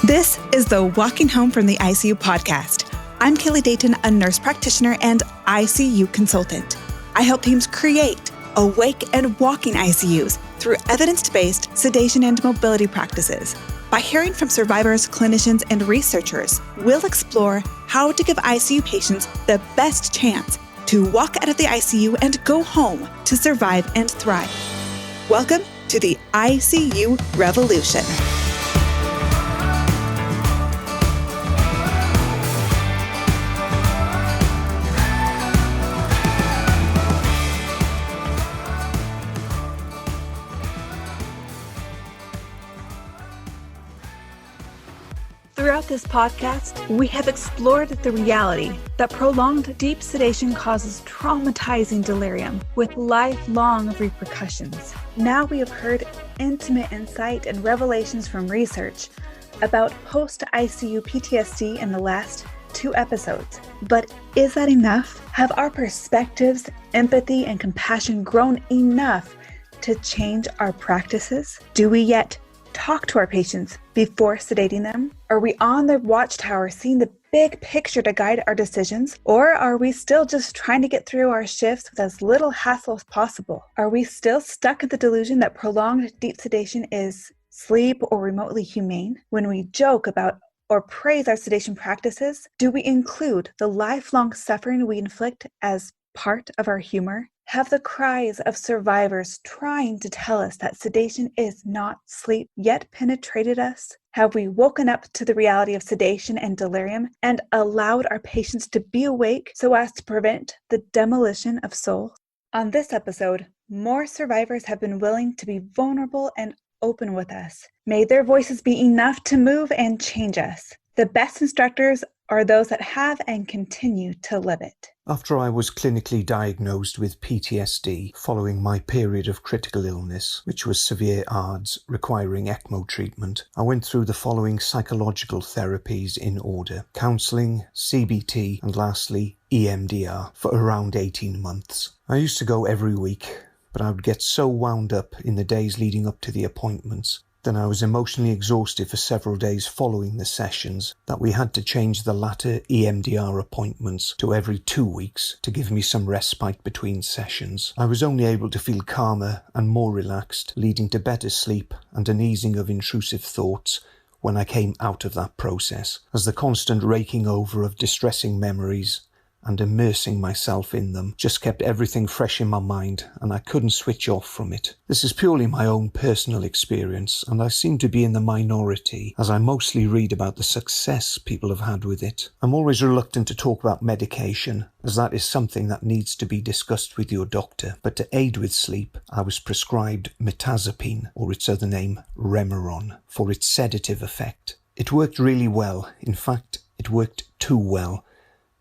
This is the Walking Home from the ICU podcast. I'm Kelly Dayton, a nurse practitioner and ICU consultant. I help teams create awake and walking ICUs through evidence-based sedation and mobility practices. By hearing from survivors, clinicians, and researchers, we'll explore how to give ICU patients the best chance to walk out of the ICU and go home to survive and thrive. Welcome to the ICU Revolution. Throughout this podcast, we have explored the reality that prolonged deep sedation causes traumatizing delirium with lifelong repercussions. Now we have heard intimate insight and revelations from research about post-ICU PTSD in the last 2 episodes. But is that enough? Have our perspectives, empathy, and compassion grown enough to change our practices? Do we yet talk to our patients before sedating them? Are we on the watchtower seeing the big picture to guide our decisions? Or are we still just trying to get through our shifts with as little hassle as possible? Are we still stuck in the delusion that prolonged deep sedation is sleep or remotely humane? When we joke about or praise our sedation practices, do we include the lifelong suffering we inflict as part of our humor? Have the cries of survivors trying to tell us that sedation is not sleep yet penetrated us? Have we woken up to the reality of sedation and delirium and allowed our patients to be awake so as to prevent the demolition of souls? On this episode, more survivors have been willing to be vulnerable and open with us. May their voices be enough to move and change us. The best instructors are those that have and continue to live it. After I was clinically diagnosed with PTSD following my period of critical illness, which was severe ARDS requiring ECMO treatment, I went through the following psychological therapies in order: counselling, CBT, and lastly EMDR for around 18 months. I used to go every week, but I would get so wound up in the days leading up to the appointments. Then I was emotionally exhausted for several days following the sessions that we had to change the latter EMDR appointments to every 2 weeks to give me some respite between sessions. I was only able to feel calmer and more relaxed, leading to better sleep and an easing of intrusive thoughts when I came out of that process, as the constant raking over of distressing memories and immersing myself in them just kept everything fresh in my mind, and I couldn't switch off from it. This is purely my own personal experience, and I seem to be in the minority as I mostly read about the success people have had with it. I'm always reluctant to talk about medication, as that is something that needs to be discussed with your doctor, but to aid with sleep, I was prescribed mirtazapine, or its other name, Remeron, for its sedative effect. It worked really well. In fact, it worked too well,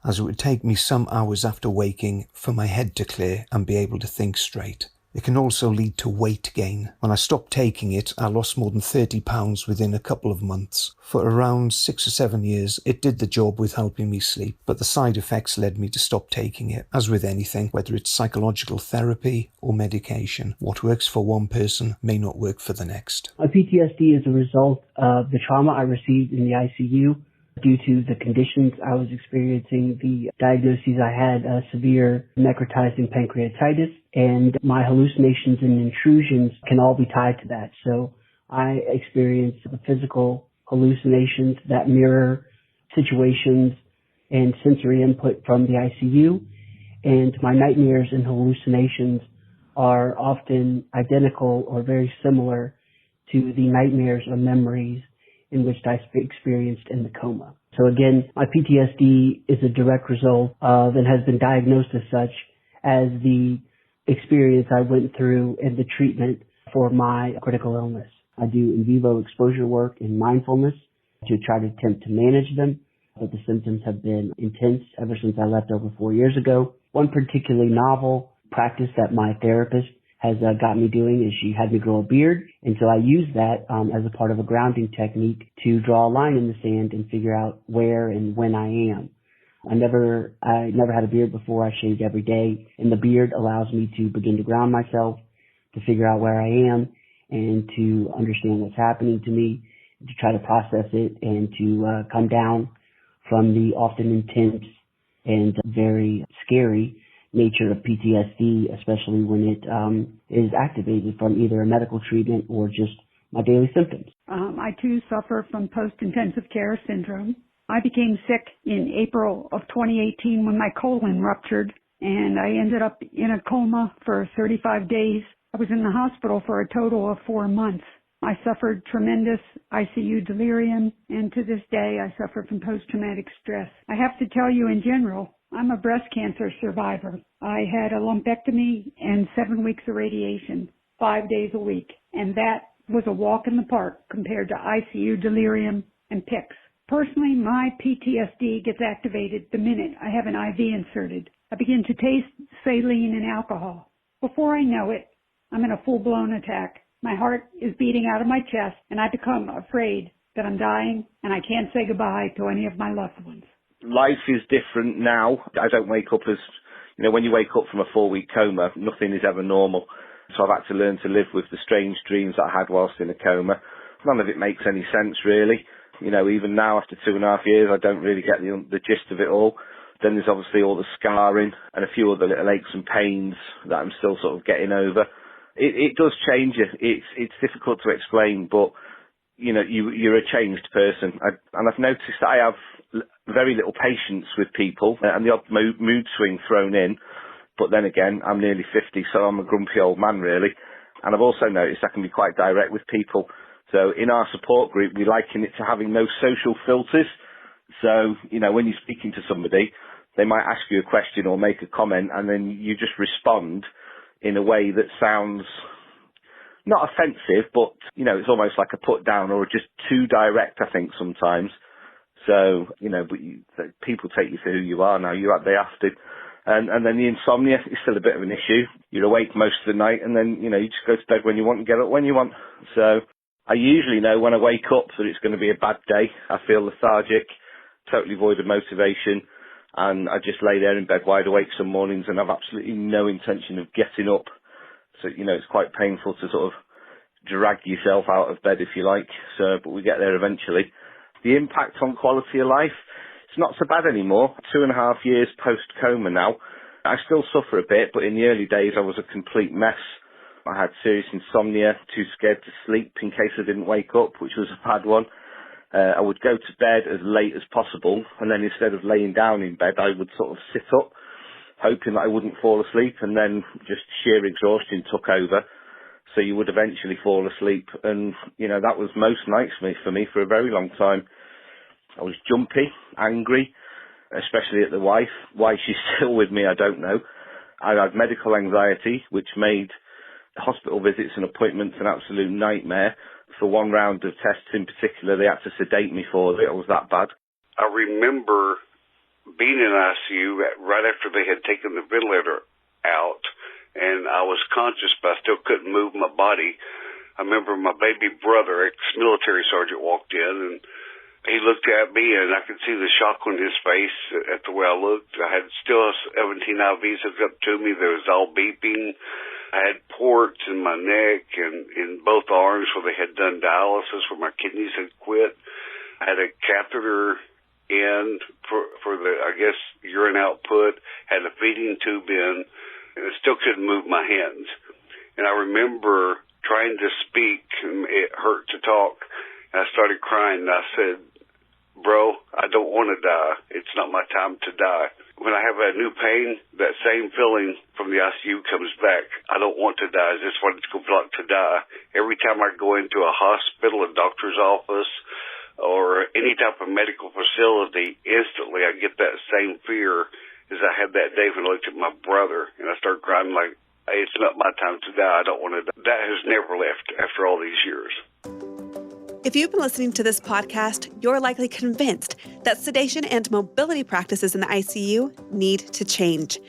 as it would take me some hours after waking for my head to clear and be able to think straight. It can also lead to weight gain. When I stopped taking it, I lost more than 30 pounds within a couple of months. For around 6 or 7 years, it did the job with helping me sleep, but the side effects led me to stop taking it. As with anything, whether it's psychological therapy or medication, what works for one person may not work for the next. My PTSD is a result of the trauma I received in the ICU. Due to the conditions I was experiencing, the diagnoses I had, severe necrotizing pancreatitis, and my hallucinations and intrusions can all be tied to that. So I experience the physical hallucinations that mirror situations and sensory input from the ICU, and my nightmares and hallucinations are often identical or very similar to the nightmares or memories in which I experienced in the coma. So again, my PTSD is a direct result of, and has been diagnosed as such, as the experience I went through and the treatment for my critical illness. I do in vivo exposure work in mindfulness to try to attempt to manage them, but the symptoms have been intense ever since I left over 4 years ago. One particularly novel practice that my therapist has got me doing is she had me grow a beard. And so I use that as a part of a grounding technique to draw a line in the sand and figure out where and when I am. I never had a beard before. I shaved every day, and the beard allows me to begin to ground myself, to figure out where I am, and to understand what's happening to me, to try to process it and to come down from the often intense and very scary nature of PTSD, especially when it is activated from either a medical treatment or just my daily symptoms. I too suffer from post-intensive care syndrome. I became sick in April of 2018 when my colon ruptured, and I ended up in a coma for 35 days. I was in the hospital for a total of 4 months. I suffered tremendous ICU delirium, and to this day I suffer from post-traumatic stress. I have to tell you in general, I'm a breast cancer survivor. I had a lumpectomy and 7 weeks of radiation, 5 days a week, and that was a walk in the park compared to ICU delirium and PICS. Personally, my PTSD gets activated the minute I have an IV inserted. I begin to taste saline and alcohol. Before I know it, I'm in a full-blown attack. My heart is beating out of my chest, and I become afraid that I'm dying and I can't say goodbye to any of my loved ones. Life is different now. I don't wake up as, when you wake up from a 4-week coma, nothing is ever normal. So I've had to learn to live with the strange dreams that I had whilst in a coma. None of it makes any sense, really. Even now, after 2.5 years, I don't really get the gist of it all. Then there's obviously all the scarring and a few other little aches and pains that I'm still sort of getting over. It does change you. It's difficult to explain, but, you're a changed person. And I've noticed that I have very little patience with people and the odd mood swing thrown in. But then again, I'm nearly 50, so I'm a grumpy old man, really. And I've also noticed I can be quite direct with people. So in our support group, we liken it to having no social filters. So, when you're speaking to somebody, they might ask you a question or make a comment, and then you just respond in a way that sounds not offensive, but, it's almost like a put down or just too direct, I think, sometimes. So, but people take you for who you are now. They have to. And then the insomnia is still a bit of an issue. You're awake most of the night, and then, you just go to bed when you want and get up when you want. So I usually know when I wake up that it's going to be a bad day. I feel lethargic, totally void of motivation, and I just lay there in bed wide awake some mornings and have absolutely no intention of getting up. So, it's quite painful to sort of drag yourself out of bed, if you like. So, but we get there eventually. The impact on quality of life, it's not so bad anymore. 2.5 years post-coma now. I still suffer a bit, but in the early days I was a complete mess. I had serious insomnia, too scared to sleep in case I didn't wake up, which was a bad one. I would go to bed as late as possible, and then instead of laying down in bed, I would sort of sit up, hoping that I wouldn't fall asleep, and then just sheer exhaustion took over. So you would eventually fall asleep, and, that was most nights for me for a very long time. I was jumpy, angry, especially at the wife. Why she's still with me, I don't know. I had medical anxiety, which made hospital visits and appointments an absolute nightmare. For one round of tests in particular, they had to sedate me for it. It was that bad. I remember being in ICU right after they had taken the ventilator out, and I was conscious, but I still couldn't move my body. I remember my baby brother, ex-military sergeant, walked in, and he looked at me, and I could see the shock on his face at the way I looked. I had still 17 IVs hooked up to me. There was all beeping. I had ports in my neck and in both arms where they had done dialysis, where my kidneys had quit. I had a catheter in for the, urine output, had a feeding tube in, and I still couldn't move my hands. And I remember trying to speak, and it hurt to talk, and I started crying, and I said, "Bro, I don't want to die. It's not my time to die." When I have a new pain, that same feeling from the ICU comes back. I don't want to die. I just want it to feel like to die. Every time I go into a hospital, a doctor's office, or any type of medical facility, instantly I get that same fear as I had that day when I looked at my brother, and I started crying like, "Hey, it's not my time to die. I don't want to die." That has never left after all these years. If you've been listening to this podcast, you're likely convinced that sedation and mobility practices in the ICU need to change.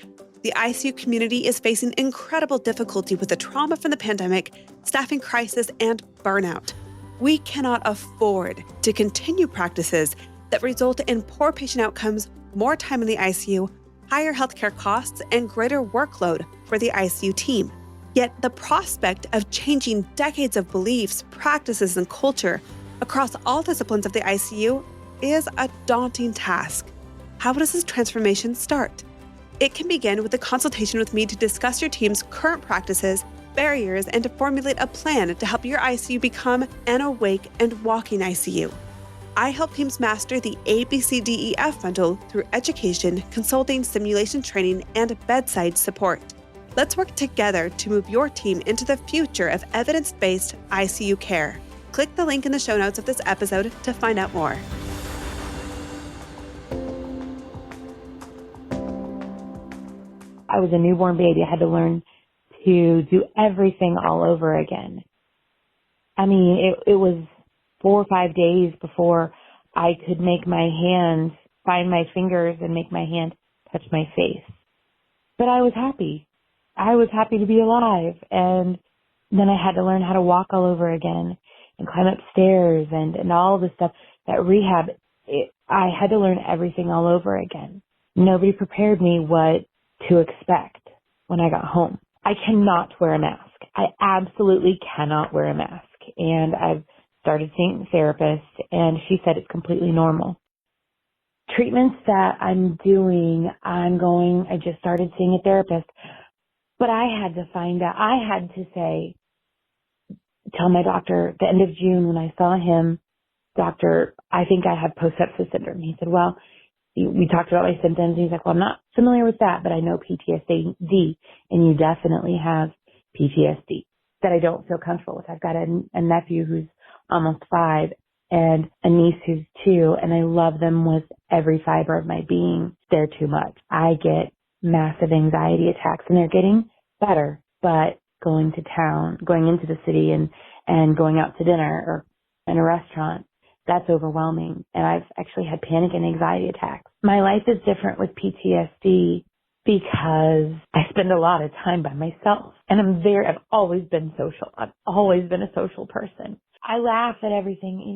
The ICU community is facing incredible difficulty with the trauma from the pandemic, staffing crisis, and burnout. We cannot afford to continue practices that result in poor patient outcomes, more time in the ICU, higher healthcare costs, and greater workload for the ICU team. Yet the prospect of changing decades of beliefs, practices, and culture across all disciplines of the ICU is a daunting task. How does this transformation start? It can begin with a consultation with me to discuss your team's current practices, barriers, and to formulate a plan to help your ICU become an awake and walking ICU. I help teams master the ABCDEF bundle through education, consulting, simulation training, and bedside support. Let's work together to move your team into the future of evidence-based ICU care. Click the link in the show notes of this episode to find out more. I was a newborn baby. I had to learn to do everything all over again. I mean, it was 4 or 5 days before I could make my hands, find my fingers and make my hand touch my face. But I was happy. I was happy to be alive. And then I had to learn how to walk all over again and climb up stairs and all the stuff. That rehab, I had to learn everything all over again. Nobody prepared me what to expect when I got home. I cannot wear a mask. I absolutely cannot wear a mask. And I've started seeing a therapist, and she said it's completely normal. Treatments that I'm doing, I just started seeing a therapist. But I had to find out, I had to tell my doctor at the end of June when I saw him, doctor, I think I have post-sepsis syndrome. He said, well, we talked about my symptoms. He's like, well, I'm not familiar with that, but I know PTSD, and you definitely have PTSD that I don't feel comfortable with. I've got a nephew who's almost 5 and a niece who's 2, and I love them with every fiber of my being. They're too much. I get massive anxiety attacks, and they're getting better, but going to town, going into the city and going out to dinner or in a restaurant, that's overwhelming. And I've actually had panic and anxiety attacks. My life is different with PTSD because I spend a lot of time by myself. And I've always been social. I've always been a social person. I laugh at everything,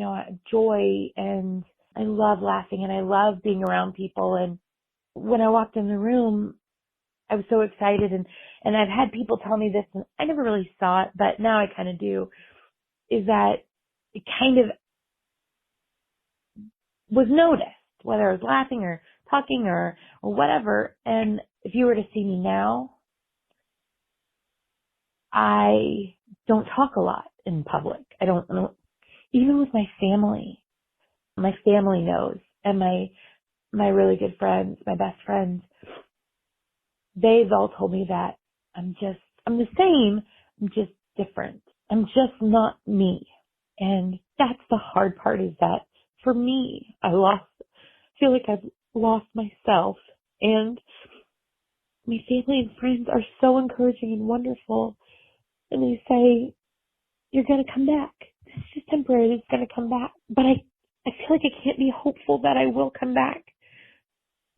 joy, and I love laughing and I love being around people. And when I walked in the room, I was so excited. And I've had people tell me this, and I never really saw it, but now I kind of do, is that it kind of was noticed, whether I was laughing or talking or whatever. And if you were to see me now, I don't talk a lot in public. I don't even with my family. My family knows, and my really good friends, my best friends, they've all told me that I'm the same, I'm just different. I'm just not me. And that's the hard part, is that for me, I feel like I've lost myself, and my family and friends are so encouraging and wonderful. And they say, you're going to come back. This is just temporary. It's going to come back. But I feel like I can't be hopeful that I will come back,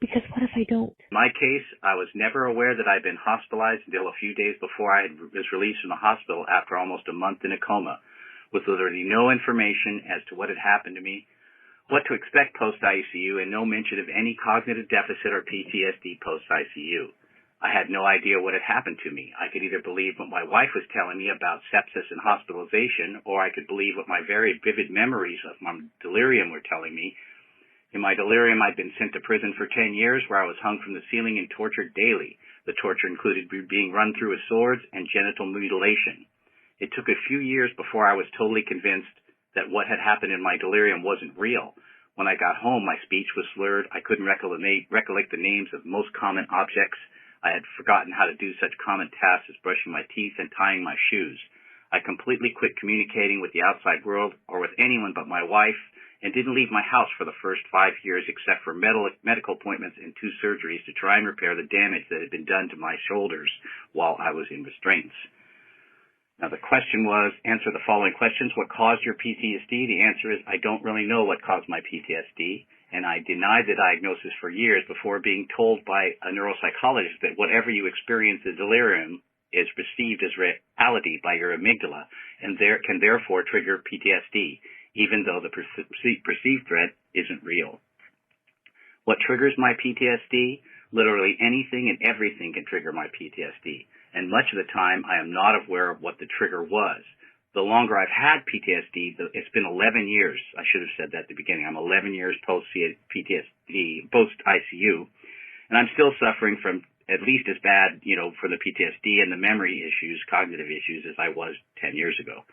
because what if I don't? In my case, I was never aware that I'd been hospitalized until a few days before I was released from the hospital after almost a month in a coma, with literally no information as to what had happened to me, what to expect post-ICU, and no mention of any cognitive deficit or PTSD post-ICU. I had no idea what had happened to me. I could either believe what my wife was telling me about sepsis and hospitalization, or I could believe what my very vivid memories of my delirium were telling me. In my delirium, I'd been sent to prison for 10 years, where I was hung from the ceiling and tortured daily. The torture included being run through with swords and genital mutilation. It took a few years before I was totally convinced that what had happened in my delirium wasn't real. When I got home, my speech was slurred. I couldn't recollect the names of most common objects. I had forgotten how to do such common tasks as brushing my teeth and tying my shoes. I completely quit communicating with the outside world or with anyone but my wife, and didn't leave my house for the first 5 years except for medical appointments and 2 surgeries to try and repair the damage that had been done to my shoulders while I was in restraints. Now the question was, answer the following questions. What caused your PTSD? The answer is, I don't really know what caused my PTSD, and I denied the diagnosis for years before being told by a neuropsychologist that whatever you experience in delirium is perceived as reality by your amygdala, and can therefore trigger PTSD, even though the perceived threat isn't real. What triggers my PTSD? Literally anything and everything can trigger my PTSD. And much of the time, I am not aware of what the trigger was. The longer I've had PTSD, it's been 11 years. I should have said that at the beginning. I'm 11 years post-PTSD, post-ICU, and I'm still suffering from at least as bad, for the PTSD and the memory issues, cognitive issues, as I was 10 years ago.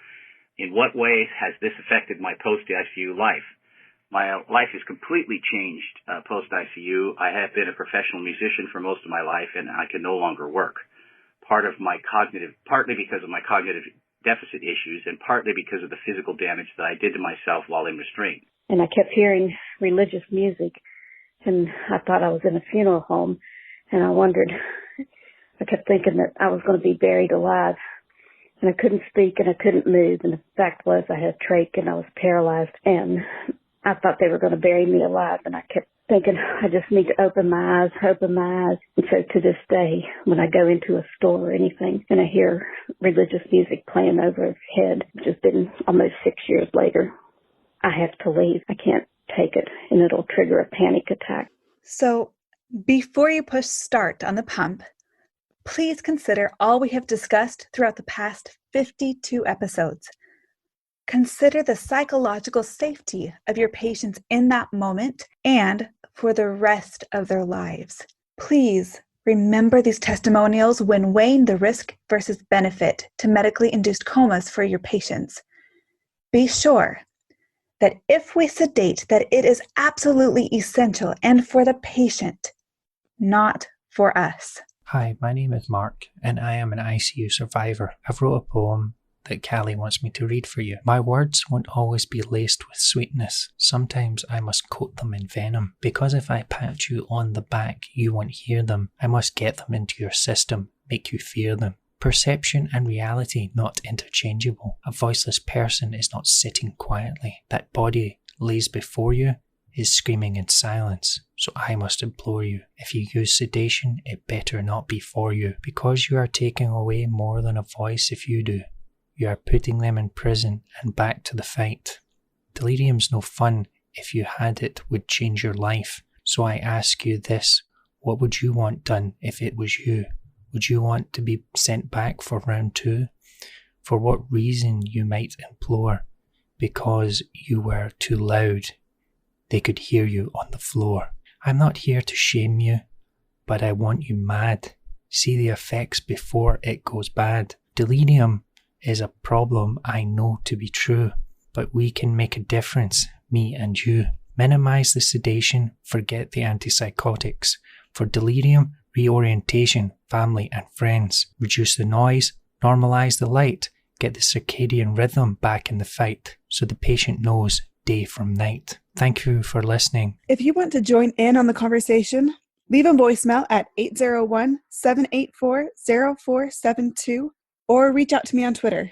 In what way has this affected my post-ICU life? My life has completely changed post-ICU. I have been a professional musician for most of my life, and I can no longer work. Partly because of my cognitive deficit issues, and partly because of the physical damage that I did to myself while in restraint. And I kept hearing religious music, and I thought I was in a funeral home, and I kept thinking that I was going to be buried alive, and I couldn't speak and I couldn't move, and the fact was I had trach and I was paralyzed, and I thought they were going to bury me alive, and I kept thinking I just need to open my eyes. And so to this day, when I go into a store or anything and I hear religious music playing overhead, which has been almost 6 years later, I have to leave. I can't take it, and it'll trigger a panic attack. So before you push start on the pump, please consider all we have discussed throughout the past 52 episodes. Consider the psychological safety of your patients in that moment and for the rest of their lives. Please remember these testimonials when weighing the risk versus benefit to medically induced comas for your patients. Be sure that if we sedate, that it is absolutely essential and for the patient, not for us. Hi, my name is Mark, and I am an ICU survivor. I've wrote a poem that Callie wants me to read for you. My words won't always be laced with sweetness. Sometimes I must coat them in venom. Because if I pat you on the back, you won't hear them. I must get them into your system, make you fear them. Perception and reality not interchangeable. A voiceless person is not sitting quietly. That body lays before you is screaming in silence. So I must implore you, if you use sedation, it better not be for you, because you are taking away more than a voice if you do. You are putting them in prison and back to the fight. Delirium's no fun. If you had it, would change your life. So I ask you this, what would you want done if it was you? Would you want to be sent back for round 2? For what reason, you might implore? Because you were too loud. They could hear you on the floor. I'm not here to shame you, but I want you mad. See the effects before it goes bad. Delirium is a problem I know to be true, but we can make a difference, me and you. Minimize the sedation, forget the antipsychotics. For delirium, reorientation, family and friends. Reduce the noise, normalize the light, get the circadian rhythm back in the fight, so the patient knows day from night. Thank you for listening. If you want to join in on the conversation, leave a voicemail at 801-784-0472 or reach out to me on Twitter.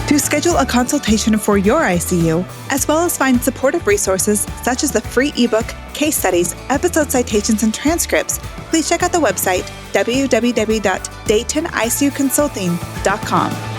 To schedule a consultation for your ICU, as well as find supportive resources such as the free ebook, case studies, episode citations, and transcripts, please check out the website www.daytonicuconsulting.com.